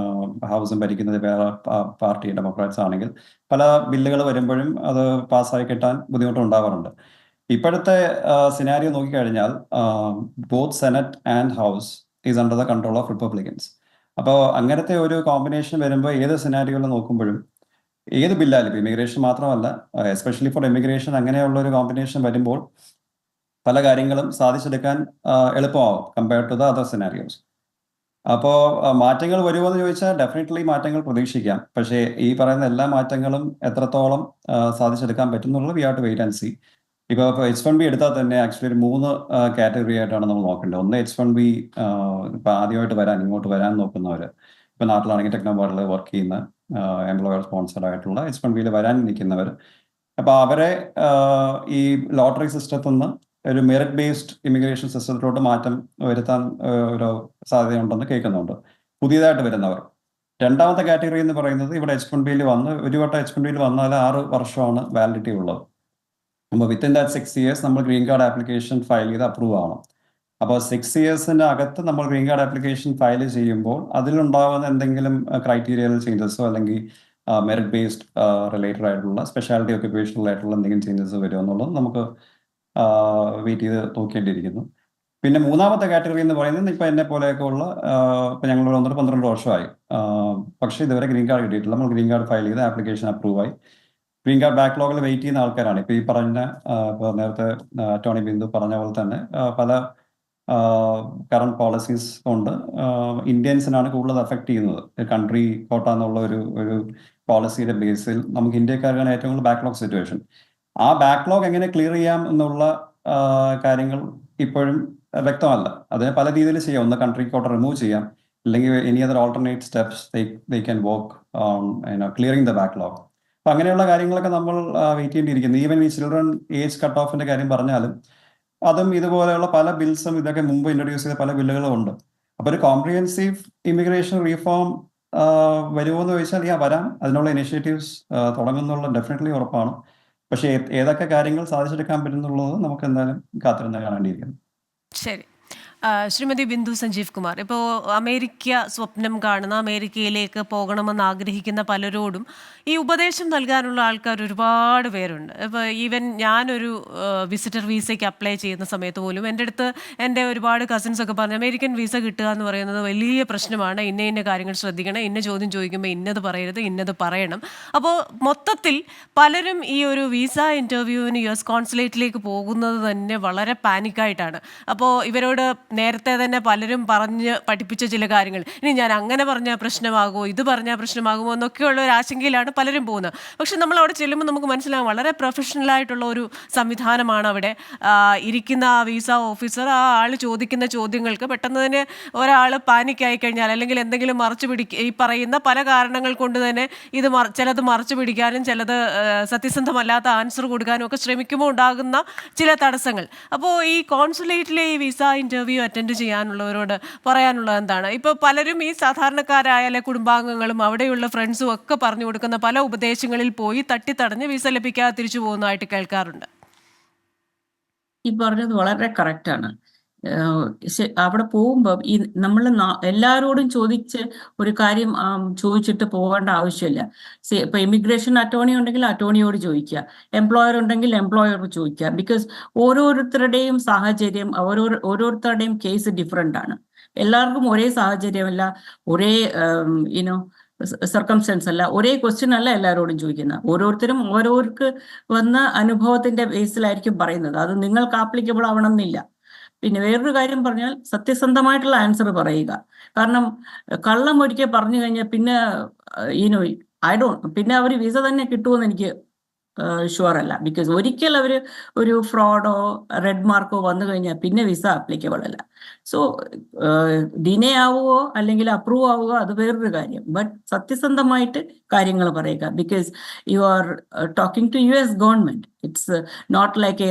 ഹൗസും ഭരിക്കുന്നത് വേറെ പാർട്ടി ഡെമോക്രാറ്റ്സ് ആണെങ്കിൽ പല ബില്ലുകൾ വരുമ്പോഴും അത് പാസ്സായി കിട്ടാൻ ബുദ്ധിമുട്ടുണ്ടാവാറുണ്ട്. ഇപ്പോഴത്തെ സിനാരിയോ നോക്കിക്കഴിഞ്ഞാൽ both senate and house is under the control of Republicans. അപ്പോൾ അങ്ങനത്തെ ഒരു കോമ്പിനേഷൻ വരുമ്പോൾ ഏത് സിനാരിയോയിൽ നോക്കുമ്പോഴും ഏത് ബില്ലായാലും ഇപ്പോൾ ഇമിഗ്രേഷൻ മാത്രമല്ല, എസ്പെഷ്യലി ഫോർ ഇമിഗ്രേഷൻ അങ്ങനെയുള്ള ഒരു കോമ്പിനേഷൻ വരുമ്പോൾ പല കാര്യങ്ങളും സാധിച്ചെടുക്കാൻ എളുപ്പമാവും compare to the other scenarios. അപ്പോൾ മാറ്റങ്ങൾ വരുമോ എന്ന് ചോദിച്ചാൽ ഡെഫിനറ്റ്ലി മാറ്റങ്ങൾ പ്രതീക്ഷിക്കാം. പക്ഷേ ഈ പറയുന്ന എല്ലാ മാറ്റങ്ങളും എത്രത്തോളം സാധിച്ചെടുക്കാൻ പറ്റുന്നുള്ളത് we have to wait and see. ഇപ്പോൾ H1B എടുത്താൽ തന്നെ ആക്ച്വലി ഒരു 3 കാറ്റഗറി ആയിട്ടാണ് നമ്മൾ നോക്കേണ്ടത്. ഒന്ന് H1B ഇപ്പം ആദ്യമായിട്ട് ഇങ്ങോട്ട് വരാൻ നോക്കുന്നവർ, ഇപ്പം നാട്ടിലാണെങ്കിൽ ടെക്നോപാർക്കിൽ വർക്ക് ചെയ്യുന്ന എംപ്ലോയർ സ്പോൺസർഡ് ആയിട്ടുള്ള H1Bയിൽ വരാൻ നിൽക്കുന്നവർ. അപ്പോൾ അവരെ ഈ ലോട്ടറി സിസ്റ്റത്തിൽ നിന്ന് ഒരു മെറിറ്റ് ബേസ്ഡ് ഇമിഗ്രേഷൻ സിസ്റ്റത്തിലോട്ട് മാറ്റം വരുത്താൻ ഒരു സാധ്യതയുണ്ടെന്ന് കേൾക്കുന്നുണ്ട്, പുതിയതായിട്ട് വരുന്നവർ. രണ്ടാമത്തെ കാറ്റഗറി എന്ന് പറയുന്നത് ഇവിടെ H1Bയിൽ വന്ന് ഒരു വട്ടം H1Bയിൽ വന്നാൽ 6 വർഷമാണ് വാലിഡിറ്റി ഉള്ളത്. അപ്പോൾ വിത്തിൻ ദാറ്റ് 6 ഇയേഴ്സ് നമ്മൾ ഗ്രീൻ കാർഡ് ആപ്ലിക്കേഷൻ ഫയൽ ചെയ്ത് അപ്രൂവ് ആവണം. അപ്പോൾ 6 ഇയേഴ്സിൻ്റെ അകത്ത് നമ്മൾ ഗ്രീൻ കാർഡ് ആപ്ലിക്കേഷൻ ഫയൽ ചെയ്യുമ്പോൾ അതിലുണ്ടാകുന്ന എന്തെങ്കിലും ക്രൈറ്റീരിയൽ ചേഞ്ചസോ അല്ലെങ്കിൽ മെറിറ്റ് ബേസ്ഡ് റിലേറ്റഡ് ആയിട്ടുള്ള സ്പെഷ്യാലിറ്റി ഒക്യുപ്പേഷണൽ ആയിട്ടുള്ള എന്തെങ്കിലും ചേഞ്ചസ് വരുമോ എന്നുള്ളത് നമുക്ക് വെയിറ്റ് ചെയ്ത് നോക്കേണ്ടിയിരിക്കുന്നു. പിന്നെ മൂന്നാമത്തെ കാറ്റഗറി എന്ന് പറയുന്നത് ഇപ്പം എന്നെ പോലെയൊക്കെ ഉള്ള ഇപ്പം ഞങ്ങൾ 12 വർഷമായി, പക്ഷേ ഇതുവരെ ഗ്രീൻ കാർഡ് കിട്ടിയിട്ടില്ല. നമ്മൾ ഗ്രീൻ കാർഡ് ഫയൽ ചെയ്ത് ആപ്ലിക്കേഷൻ അപ്രൂവ് ആയി ഗ്രീൻ കാർഡ് ബാക്ക്ലോഗിൽ വെയിറ്റ് ചെയ്യുന്ന ആൾക്കാരാണ്. ഇപ്പോൾ ഈ പറഞ്ഞ ഇപ്പോൾ നേരത്തെ ടോണി ബിന്ദു പറഞ്ഞ പോലെ തന്നെ പല കറണ്ട് പോളിസീസ് കൊണ്ട് ഇന്ത്യൻസിനാണ് കൂടുതൽ അഫക്റ്റ് ചെയ്യുന്നത്. കൺട്രി കോട്ട എന്നുള്ള ഒരു പോളിസിയുടെ ബേസിൽ നമുക്ക് ഇന്ത്യക്കാർക്കാണ് ഏറ്റവും കൂടുതൽ ബാക്ക്ലോഗ് സിറ്റുവേഷൻ. ആ ബാക്ക്ലോഗ് എങ്ങനെ ക്ലിയർ ചെയ്യാം എന്നുള്ള കാര്യങ്ങൾ ഇപ്പോഴും വ്യക്തമല്ല. അതിനെ പല രീതിയിൽ ചെയ്യാം. ഒന്ന് കൺട്രി കോട്ട റിമൂവ് ചെയ്യാം, അല്ലെങ്കിൽ any other alternate steps they can work on clearing the backlog. അപ്പം അങ്ങനെയുള്ള കാര്യങ്ങളൊക്കെ നമ്മൾ വെയിറ്റ് ചെയ്യേണ്ടിയിരിക്കുന്നു. ഈവൻ ഈ ചിൽഡ്രൻ ഏജ് കട്ട് ഓഫിന്റെ കാര്യം പറഞ്ഞാലും അതും ഇതുപോലെയുള്ള പല ബിൽസും ഇതൊക്കെ മുമ്പ് ഇൻട്രൊഡ്യൂസ് ചെയ്ത പല ബില്ലുകളും ഉണ്ട്. അപ്പോൾ ഒരു കോംപ്രിഹെൻസീവ് ഇമിഗ്രേഷൻ റീഫോം വരുമോ എന്ന് ചോദിച്ചാൽ വരാം. അതിനുള്ള ഇനിഷ്യേറ്റീവ്സ് തുടങ്ങുന്നുള്ള ഡെഫിനറ്റ്ലി ഉറപ്പാണ്. പക്ഷേ ഏതൊക്കെ കാര്യങ്ങൾ സാധിച്ചെടുക്കാൻ പറ്റുന്നുള്ളത് നമുക്ക് എന്തായാലും കാത്തിരുന്ന് കാണേണ്ടിയിരിക്കുന്നു. ശരി. ശ്രീമതി ബിന്ദു സഞ്ജീവ് കുമാർ, ഇപ്പോൾ അമേരിക്ക സ്വപ്നം കാണുന്ന, അമേരിക്കയിലേക്ക് പോകണമെന്ന് ആഗ്രഹിക്കുന്ന പലരോടും ഈ ഉപദേശം നൽകാനുള്ള ആൾക്കാർ ഒരുപാട് പേരുണ്ട്. ഇപ്പോൾ ഈവൻ ഞാനൊരു വിസിറ്റർ വിസയ്ക്ക് അപ്ലൈ ചെയ്യുന്ന സമയത്ത് പോലും എൻ്റെ അടുത്ത് എൻ്റെ ഒരുപാട് കസിൻസൊക്കെ പറഞ്ഞു അമേരിക്കൻ വിസ കിട്ടുക എന്ന് പറയുന്നത് വലിയ പ്രശ്നമാണ്, ഇന്ന കാര്യങ്ങൾ ശ്രദ്ധിക്കണം, ഇന്ന ചോദ്യം ചോദിക്കുമ്പോൾ ഇന്നത് പറയരുത്, ഇന്നത് പറയണം. അപ്പോൾ മൊത്തത്തിൽ പലരും ഈ ഒരു വിസ ഇൻ്റർവ്യൂവിന് US കോൺസുലേറ്റിലേക്ക് പോകുന്നത് തന്നെ വളരെ പാനിക്കായിട്ടാണ്. അപ്പോൾ ഇവരോട് നേരത്തെ തന്നെ പലരും പറഞ്ഞ് പഠിപ്പിച്ച ചില കാര്യങ്ങൾ, ഇനി ഞാൻ അങ്ങനെ പറഞ്ഞാൽ പ്രശ്നമാകുമോ, ഇത് പറഞ്ഞാൽ പ്രശ്നമാകുമോ എന്നൊക്കെയുള്ള ഒരു ആശങ്കയിലാണ് പലരും പോകുന്നത്. പക്ഷെ നമ്മൾ അവിടെ ചെല്ലുമ്പോൾ നമുക്ക് മനസ്സിലാകും വളരെ പ്രൊഫഷണലായിട്ടുള്ള ഒരു സംവിധാനമാണ് അവിടെ ഇരിക്കുന്ന. ആ വിസ ഓഫീസർ ആ ആൾ ചോദിക്കുന്ന ചോദ്യങ്ങൾക്ക് പെട്ടെന്ന് തന്നെ ഒരാൾ പാനിക്കായി കഴിഞ്ഞാൽ അല്ലെങ്കിൽ എന്തെങ്കിലും ഈ പറയുന്ന പല കാരണങ്ങൾ കൊണ്ട് തന്നെ ചിലത് മറച്ചു പിടിക്കാനും ചിലത് സത്യസന്ധമല്ലാത്ത ആൻസർ കൊടുക്കാനും ഒക്കെ ശ്രമിക്കുമ്പോൾ ഉണ്ടാകുന്ന ചില തടസ്സങ്ങൾ. അപ്പോൾ ഈ കോൺസുലേറ്റിലെ ഈ വിസ ഇൻ്റർവ്യൂ അറ്റൻഡ് ചെയ്യാനുള്ളവരോട് പറയാനുള്ളത് എന്താണ്? ഇപ്പോൾ പലരും ഈ സാധാരണക്കാരായ കുടുംബാംഗങ്ങളും അവിടെയുള്ള ഫ്രണ്ട്സും ഒക്കെ പറഞ്ഞു കൊടുക്കുന്ന പല ഉപദേശങ്ങളിൽ പോയി തട്ടിത്തടഞ്ഞ് വിസ ലഭിക്കാതെ തിരിച്ചു പോകുന്നതായിട്ട് കേൾക്കാറുണ്ട്. ഈ പറഞ്ഞത് വളരെ കറക്റ്റാണ്. അവിടെ പോകുമ്പോൾ ഈ നമ്മൾ എല്ലാവരോടും ചോദിച്ച് ഒരു കാര്യം ചോദിച്ചിട്ട് പോകേണ്ട ആവശ്യമില്ല. ഇപ്പൊ ഇമിഗ്രേഷൻ അറ്റോർണി ഉണ്ടെങ്കിൽ അറ്റോർണിയോട് ചോദിക്കുക, എംപ്ലോയർ ഉണ്ടെങ്കിൽ എംപ്ലോയറോട് ചോദിക്കുക. ബിക്കോസ് ഓരോരുത്തരുടെയും സാഹചര്യം, ഓരോരുത്തരുടെയും കേസ് ഡിഫറെൻ്റ് ആണ്. എല്ലാവർക്കും ഒരേ സാഹചര്യമല്ല, ഒരേ യുനോ സർക്കംസ്റ്റൻസ് അല്ല, ഒരേ ക്വസ്റ്റ്യൻ അല്ല എല്ലാവരോടും ചോദിക്കുന്നത്. ഓരോരുത്തരും ഓരോർക്ക് വന്ന അനുഭവത്തിന്റെ ബേസിലായിരിക്കും പറയുന്നത്. അത് നിങ്ങൾക്ക് ആപ്ലിക്കബിൾ ആവണമെന്നില്ല. പിന്നെ വേറൊരു കാര്യം പറഞ്ഞാൽ സത്യസന്ധമായിട്ടുള്ള ആൻസർ പറയുക. കാരണം കള്ളം ഒരിക്കൽ പറഞ്ഞു കഴിഞ്ഞാൽ പിന്നെ പിന്നെ അവർ വിസ തന്നെ കിട്ടുമെന്ന് എനിക്ക് ഷുവർ അല്ല. ബിക്കോസ് ഒരിക്കൽ അവർ ഒരു ഫ്രോഡോ റെഡ് മാർക്കോ വന്നു കഴിഞ്ഞാൽ പിന്നെ വിസ ആപ്ലിക്കബിൾ അല്ല. സോ ഡിനേ ആവുകയോ അല്ലെങ്കിൽ അപ്രൂവ് ആവുകയോ അത് വേറൊരു കാര്യം. ബട്ട് സത്യസന്ധമായിട്ട് കാര്യങ്ങൾ പറയുക. Because you are talking to US government. It's not like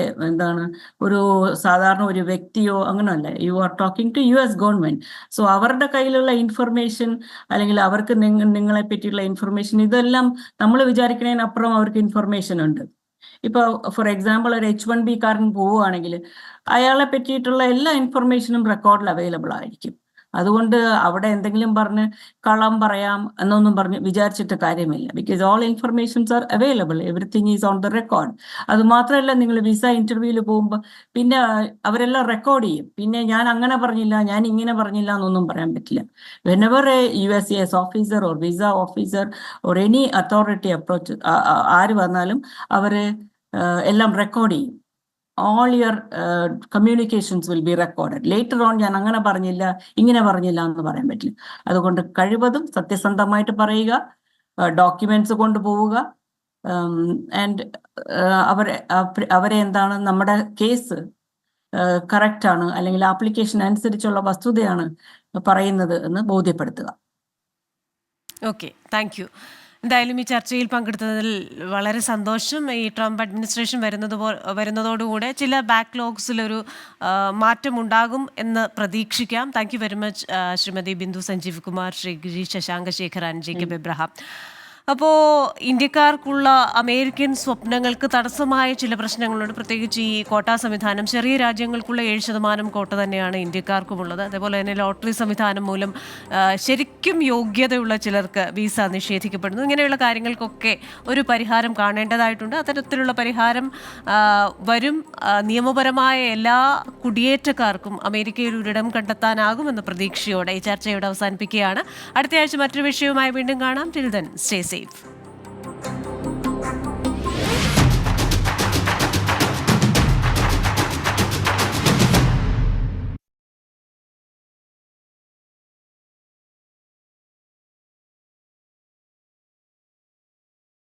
ഒരു സാധാരണ ഒരു വ്യക്തിയോ അങ്ങനെയല്ല. You are talking to US government. So അവരുടെ കയ്യിലുള്ള ഇൻഫർമേഷൻ അല്ലെങ്കിൽ അവർക്ക് നിങ്ങളെ പറ്റിയുള്ള ഇൻഫർമേഷൻ ഇതെല്ലാം നമ്മൾ വിചാരിക്കുന്നതിനപ്പുറം അവർക്ക് ഇൻഫർമേഷൻ ഉണ്ട്. ഇപ്പൊ ഫോർ എക്സാമ്പിൾ ഒരു H1B കാരൻ പോവുകയാണെങ്കിൽ അയാളെ പറ്റിയിട്ടുള്ള എല്ലാ ഇൻഫർമേഷനും റെക്കോർഡിൽ അവൈലബിൾ ആയിരിക്കും. അതുകൊണ്ട് അവിടെ എന്തെങ്കിലും പറഞ്ഞ് കള്ളം പറയാം എന്നൊന്നും പറഞ്ഞ് വിചാരിച്ചിട്ട് കാര്യമില്ല. Because all informations are available, everything is on the record. അത് മാത്രമല്ല, നിങ്ങൾ വിസ ഇന്റർവ്യൂവിൽ പോകുമ്പോൾ പിന്നെ അവരെല്ലാം റെക്കോർഡ് ചെയ്യും. പിന്നെ ഞാൻ അങ്ങനെ പറഞ്ഞില്ല, ഞാൻ ഇങ്ങനെ പറഞ്ഞില്ല എന്നൊന്നും പറയാൻ പറ്റില്ല. Whenever A USCIS officer or visa officer or any authority approach ആര് വന്നാലും അവര് എല്ലാം റെക്കോർഡ് ചെയ്യും. all your communications will be recorded. Later on ഞാൻ അങ്ങനെ പറഞ്ഞില്ല ഇങ്ങനെ പറഞ്ഞില്ല എന്ന് പറയാൻ പറ്റില്ല. അതുകൊണ്ട് കഴിവതും സത്യസന്ധമായിട്ട് പറയുക, ഡോക്യുമെന്റ്സ് കൊണ്ടുപോവുക. ആൻഡ് അവരെ നമ്മുടെ കേസ് കറക്റ്റ് ആണ് അല്ലെങ്കിൽ ആപ്ലിക്കേഷൻ അനുസരിച്ചുള്ള വസ്തുതയാണ് പറയുന്നത് എന്ന് ബോധ്യപ്പെടുത്തുക. Okay, thank you. എന്തായാലും ഈ ചർച്ചയിൽ പങ്കെടുത്തതിൽ വളരെ സന്തോഷം. ഈ ട്രംപ് അഡ്മിനിസ്ട്രേഷൻ വരുന്നതോടുകൂടെ ചില ബാക്ക്ലോഗ്സിലൊരു മാറ്റമുണ്ടാകും എന്ന് പ്രതീക്ഷിക്കാം. Thank you very much Shrimati Bindu Sanjeev Kumar, Shri Girish Shashanka Shekhar and Jacob Abraham. അപ്പോൾ ഇന്ത്യക്കാർക്കുള്ള അമേരിക്കൻ സ്വപ്നങ്ങൾക്ക് തടസ്സമായ ചില പ്രശ്നങ്ങളുണ്ട്. പ്രത്യേകിച്ച് ഈ കോട്ടാ സംവിധാനം. ചെറിയ രാജ്യങ്ങൾക്കുള്ള 7% കോട്ട തന്നെയാണ് ഇന്ത്യക്കാർക്കുമുള്ളത്. അതേപോലെ തന്നെ ലോട്ടറി സംവിധാനം മൂലം ശരിക്കും യോഗ്യതയുള്ള ചിലർക്ക് വിസ നിഷേധിക്കപ്പെടുന്നു. ഇങ്ങനെയുള്ള കാര്യങ്ങൾക്കൊക്കെ ഒരു പരിഹാരം കാണേണ്ടതായിട്ടുണ്ട്. അത്തരത്തിലുള്ള പരിഹാരം വരും. നിയമപരമായ എല്ലാ കുടിയേറ്റക്കാർക്കും അമേരിക്കയിൽ ഒരിടം കണ്ടെത്താനാകുമെന്ന പ്രതീക്ഷയോടെ ഈ ചർച്ചയോടെ അവസാനിപ്പിക്കുകയാണ്. അടുത്തയാഴ്ച മറ്റൊരു വിഷയവുമായി വീണ്ടും കാണാം. Till then stay safe.